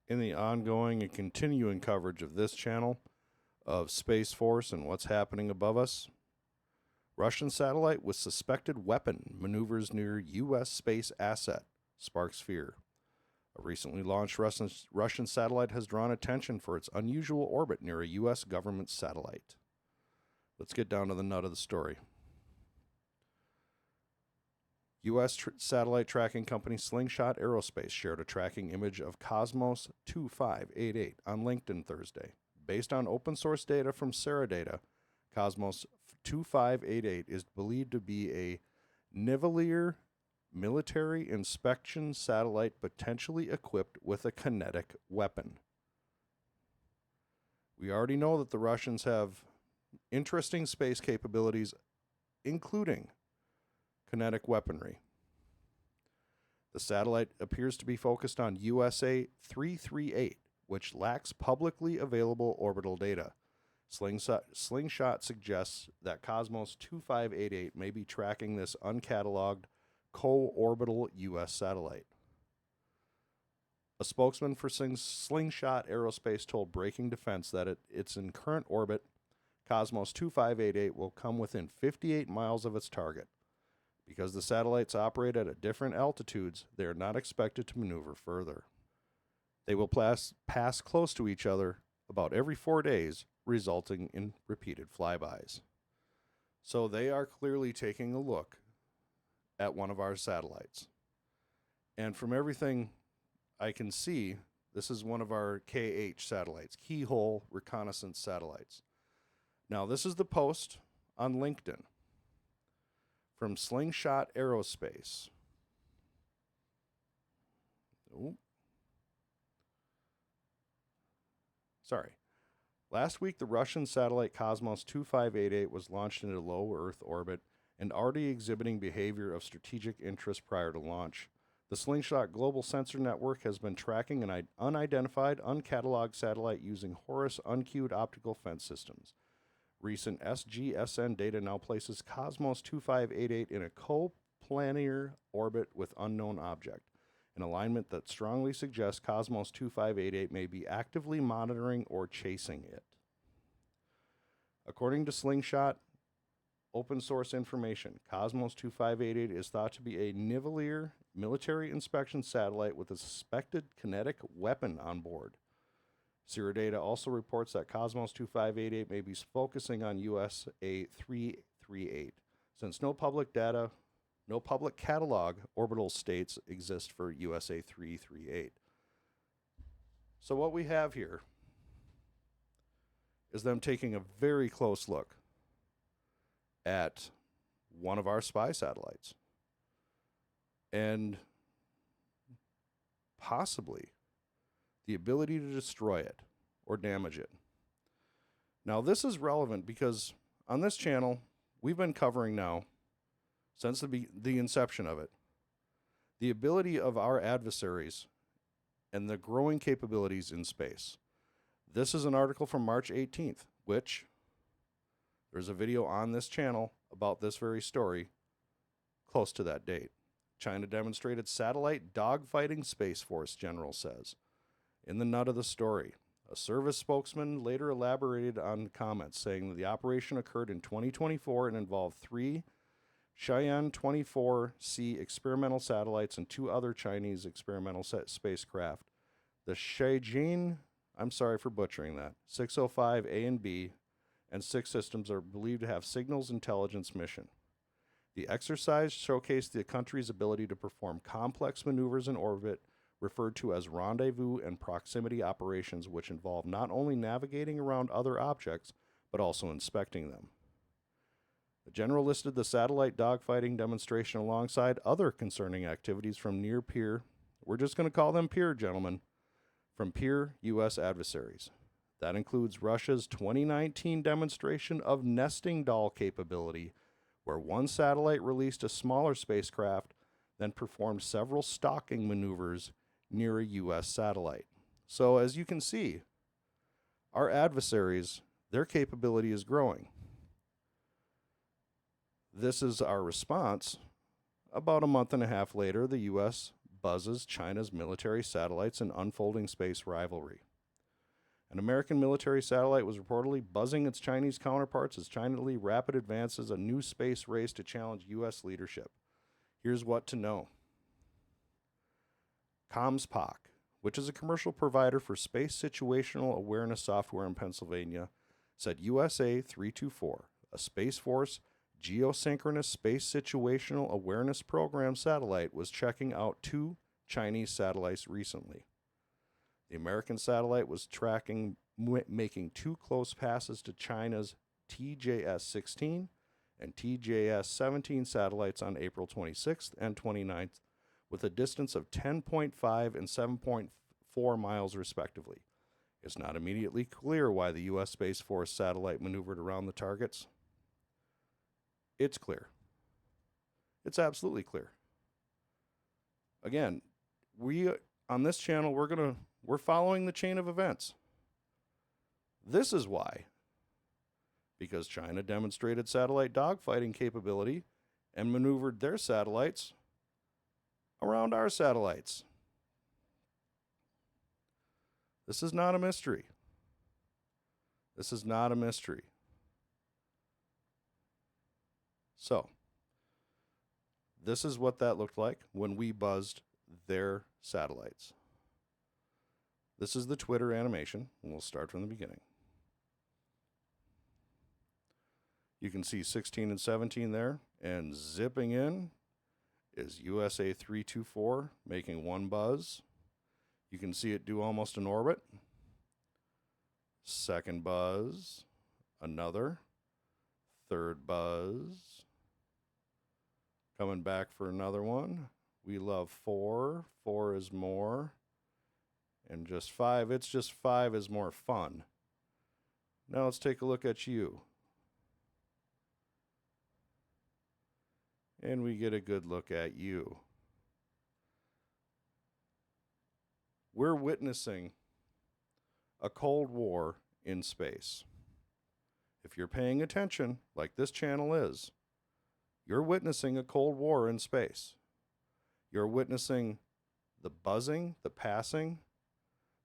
In the ongoing and continuing coverage of this channel of Space Force and what's happening above us, Russian satellite with suspected weapon maneuvers near U.S. space asset, sparks fear. A recently launched Russian satellite has drawn attention for its unusual orbit near a U.S. government satellite. Let's get down to the nut of the story. U.S. satellite tracking company Slingshot Aerospace shared a tracking image of Cosmos 2588 on LinkedIn Thursday. Based on open source data from Data, Cosmos 2588 is believed to be a Nivelir military inspection satellite potentially equipped with a kinetic weapon. We already know that the Russians have interesting space capabilities, including kinetic weaponry. The satellite appears to be focused on USA 338, which lacks publicly available orbital data. Slingshot suggests that Cosmos 2588 may be tracking this uncatalogued co-orbital U.S. satellite. A spokesman for Slingshot Aerospace told Breaking Defense that it's in current orbit. Cosmos 2588 will come within 58 miles of its target. Because the satellites operate at different altitudes, they are not expected to maneuver further. They will pass close to each other about every 4 days, resulting in repeated flybys. So they are clearly taking a look at one of our satellites. And from everything I can see, this is one of our KH satellites, Keyhole Reconnaissance Satellites. Now, this is the post on LinkedIn from Slingshot Aerospace. Oh. Sorry. Last week, the Russian satellite Cosmos 2588 was launched into low Earth orbit and already exhibiting behavior of strategic interest prior to launch. The Slingshot Global Sensor Network has been tracking an unidentified, uncatalogued satellite using Horus uncued optical fence systems. Recent SGSN data now places Cosmos 2588 in a coplanar orbit with unknown object, an alignment that strongly suggests Cosmos 2588 may be actively monitoring or chasing it. According to Slingshot open source information, Cosmos 2588 is thought to be a Nivelir military inspection satellite with a suspected kinetic weapon on board. Data also reports that Cosmos 2588 may be focusing on USA 338, since no public catalog orbital states exist for USA 338. So what we have here is them taking a very close look at one of our spy satellites and possibly the ability to destroy it or damage it. Now, this is relevant because on this channel, we've been covering now, since the inception of it, the ability of our adversaries and the growing capabilities in space. This is an article from March 18th, which there's a video on this channel about this very story close to that date. China demonstrated satellite dogfighting, Space Force general says. In the nut of the story, a service spokesman later elaborated on comments, saying that the operation occurred in 2024 and involved 3 Cheyenne 24C experimental satellites and 2 other Chinese experimental spacecraft. The Shenzhen, I'm sorry for butchering that, 605A and B, and 6 systems are believed to have signals intelligence mission. The exercise showcased the country's ability to perform complex maneuvers in orbit, referred to as rendezvous and proximity operations, which involve not only navigating around other objects, but also inspecting them. The general listed the satellite dogfighting demonstration alongside other concerning activities from near peer, we're just going to call them peer, gentlemen, from peer U.S. adversaries. That includes Russia's 2019 demonstration of nesting doll capability, where one satellite released a smaller spacecraft, then performed several stalking maneuvers near a U.S. satellite. So as you can see, our adversaries, their capability is growing. This is our response. About a month and a half later, the U.S. buzzes China's military satellites in unfolding space rivalry. An American military satellite was reportedly buzzing its Chinese counterparts as China rapid advances a new space race to challenge U.S. leadership. Here's what to know. ComsPoc, which is a commercial provider for space situational awareness software in Pennsylvania, said USA 324, a Space Force geosynchronous space situational awareness program satellite, was checking out 2 Chinese satellites recently. The American satellite was making 2 close passes to China's TJS-16 and TJS-17 satellites on April 26th and 29th, with a distance of 10.5 and 7.4 miles respectively. It's not immediately clear why the U.S. Space Force satellite maneuvered around the targets. It's clear. It's absolutely clear. Again, on this channel, we're following the chain of events. This is why. Because China demonstrated satellite dogfighting capability and maneuvered their satellites around our satellites. This is not a mystery. This is not a mystery. So, this is what that looked like when we buzzed their satellites. This is the Twitter animation, and we'll start from the beginning. You can see 16 and 17 there, and zipping in is USA 324 making 1 buzz. You can see it do almost an orbit. Second buzz, another, third buzz, coming back for another one. We love 4. 4 is more. And just 5. It's just 5 is more fun. Now let's take a look at you. And we get a good look at you. We're witnessing a Cold War in space. If you're paying attention, like this channel is, you're witnessing a Cold War in space. You're witnessing the buzzing, the passing,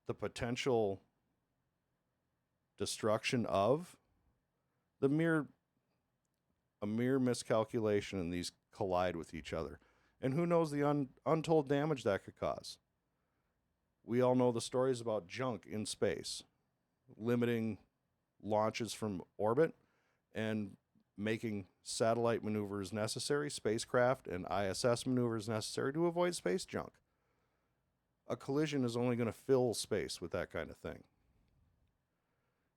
the potential destruction of, a mere miscalculation, and these collide with each other. And who knows the untold damage that could cause. We all know the stories about junk in space, limiting launches from orbit and making satellite maneuvers necessary, spacecraft and ISS maneuvers necessary to avoid space junk. A collision is only going to fill space with that kind of thing.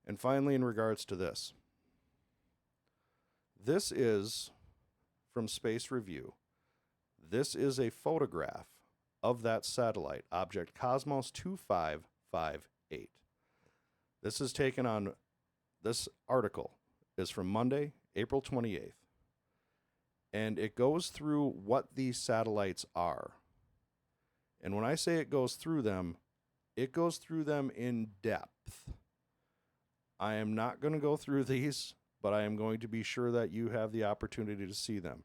And finally, in regards to this is from Space Review. This is a photograph of that satellite, object Cosmos 2558. This is taken on, this article is from Monday, April 28th. And it goes through what these satellites are. And when I say it goes through them in depth. I am not going to go through these, but I am going to be sure that you have the opportunity to see them.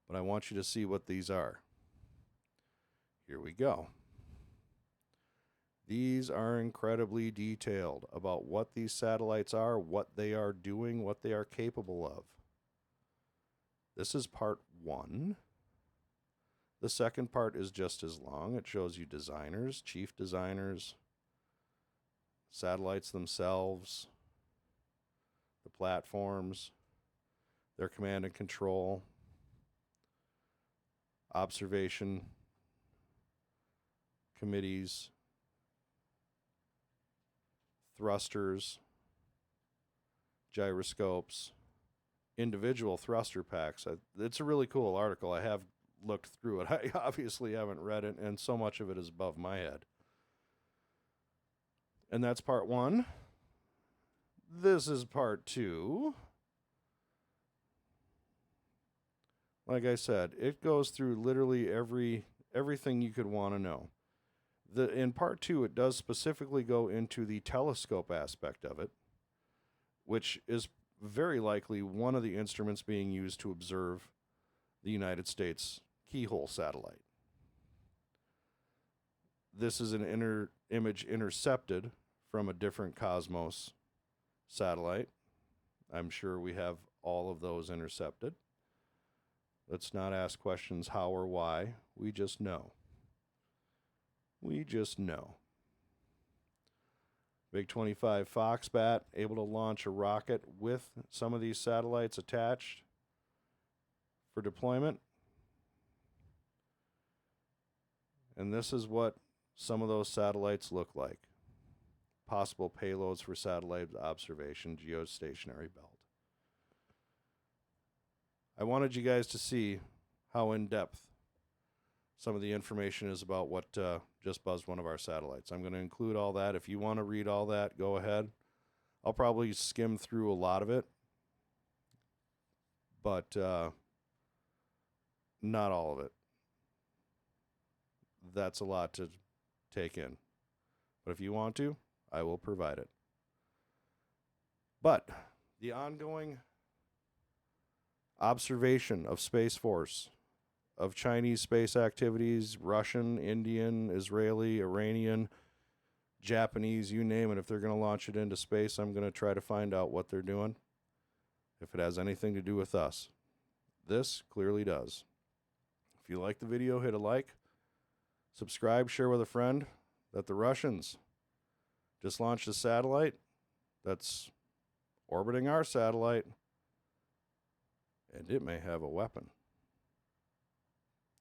But I want you to see what these are. Here we go. These are incredibly detailed about what these satellites are, what they are doing, what they are capable of. This is part 1. The second part is just as long. It shows you designers, chief designers, satellites themselves, the platforms, their command and control, observation committees, thrusters, gyroscopes, individual thruster packs. It's a really cool article. I have looked through it. I obviously haven't read it, and so much of it is above my head. And that's part 1. This is part 2. Like I said, it goes through literally everything you could want to know. In part 2, it does specifically go into the telescope aspect of it, which is very likely one of the instruments being used to observe the United States keyhole satellite. This is an image intercepted from a different Cosmos satellite. I'm sure we have all of those intercepted. Let's not ask questions how or why. We just know. We just know. Big 25 Foxbat able to launch a rocket with some of these satellites attached for deployment. And this is what some of those satellites look like. Possible payloads for satellite observation, geostationary belt. I wanted you guys to see how in-depth some of the information is about what just buzzed one of our satellites. I'm going to include all that. If you want to read all that, go ahead. I'll probably skim through a lot of it, but not all of it. That's a lot to take in. But if you want to, I will provide it. But the ongoing observation of Space Force, of Chinese space activities, Russian, Indian, Israeli, Iranian, Japanese, you name it. If they're going to launch it into space, I'm going to try to find out what they're doing, if it has anything to do with us. This clearly does. If you like the video, hit a like. Subscribe, share with a friend that the Russians just launched a satellite that's orbiting our satellite, and it may have a weapon.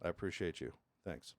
I appreciate you. Thanks.